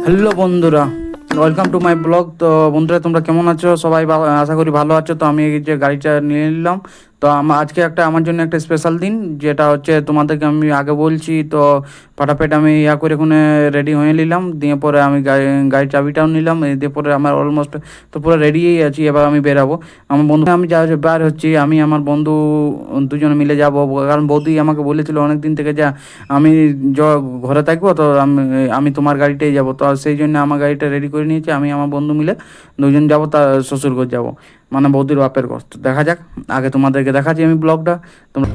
Hello বন্ধুরা, welcome to my blog. তো বন্ধুরা, তোমরা কেমন আছো? সবাই আশা করি ভালো আছো। তো আমি এই যে গাড়িটা নিয়ে নিলাম। তো আজকে আমার জন্য একটা স্পেশাল দিন, যেটা হচ্ছে তোমাদেরকে আমি আগে বলছি। তো ফটাফট আমি করে ওখানে রেডি হয়ে নিলাম, দিয়ে পরে আমি গাড়ির চাবিটাও নিলাম, দিয়ে পরে আমার অলমোস্ট তো পুরো রেডিই আছি। এবার আমি বেরাবো। আমার বন্ধু আমি বার হচ্ছি, আমি আমার বন্ধু দুজনে মিলে যাব। কারণ বৌদি আমাকে বলেছিল অনেক দিন থেকে যে আমি ঘরে থাকবো, তো আমি আমি তোমার গাড়িতেই যাব। তো সেই জন্য আমার গাড়িটা রেডি করে নিয়েছি। আমি আমার বন্ধু মিলে দুজন যাব, তার শ্বশুরঘর যাব, মানে বৌদির বাপের ঘর। তো দেখা যাক, আগে তোমাদেরকে দেখাচ্ছি আমি ব্লগটা। তোমরা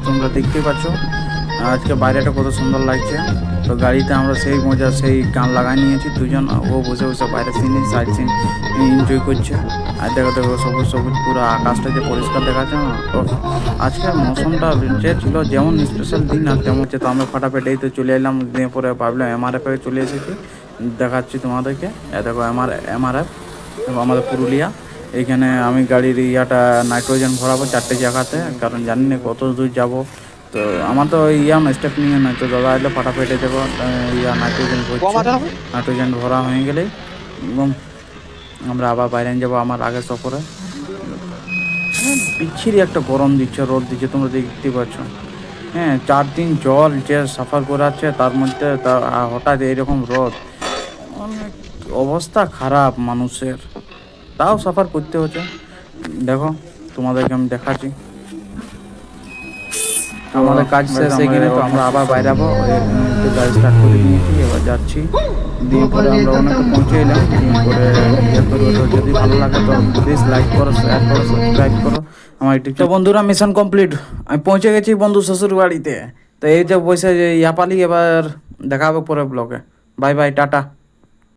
তোমরা দেখতেই পাচ্ছ আজকে বাইরেটা কত সুন্দর লাগছে। তো গাড়িতে আমরা সেই মজা, সেই গান লাগাই নিয়েছি দুজন। ও বসে বসে বাইরে সিন সাইড সিন এনজয় করছে। আর দেখো দেখো, সবুজ সবুজ পুরো আকাশটা যে পরিষ্কার দেখাচ্ছে না। তো আজকে মৌসুমটা যে ছিল যেমন স্পেশাল দিন, আর তেমন হচ্ছে। তো আমরা ফাটাফাট এই তো চলে এলাম, দিয়ে পরে ভাবলাম এমআরএফে চলে এসেছি। দেখাচ্ছি তোমাদেরকে। দেখো এমআরএফ আমাদের পুরুলিয়া। এইখানে আমি গাড়ির নাইট্রোজেন ভরাবো 4টে জায়গাতে, কারণ জানি না কত দূর যাবো। তো আমার তো স্টেপ নিয়ে নয়, তো দাদা এলে ফাটাফেটে দেবো। নাইট্রোজেন ভরছে, নাইট্রোজেন ভরা হয়ে গেলেই এবং আমরা আবার বাইরে যাবো আমার আগের সফরে। বিচ্ছিরি একটা গরম দিচ্ছে, রোদ দিচ্ছে, তোমরা দেখতে পাচ্ছ। হ্যাঁ, 4 দিন জল যে সাফার করাচ্ছে, তার মধ্যে হঠাৎ এইরকম রোদ, অনেক অবস্থা খারাপ মানুষের। তাও সাফার করতে হচ্ছে। দেখো, তোমাদেরকে আমি দেখাচ্ছি আমাদের কাজ শেষ এখানে। তো আমরা আবার বাইরাবো। গাড়ি স্টার্ট করে নিয়েছি, এবার যাচ্ছি। দিয়ে পরে আমরা অনেকটা পৌঁছে এলাম। দিয়ে পরে করবো। তো যদি ভালো লাগে তো প্লিজ লাইক করো, শেয়ার করো, সাবস্ক্রাইব করো আমার ইউটিউব। তো বন্ধুরা, মিশন কমপ্লিট। আমি পৌঁছে গেছি বন্ধু শ্বশুর বাড়িতে। তো এই যে বসে যে পালি। এবার দেখা হবে পরে ব্লগে। Bye bye, tata.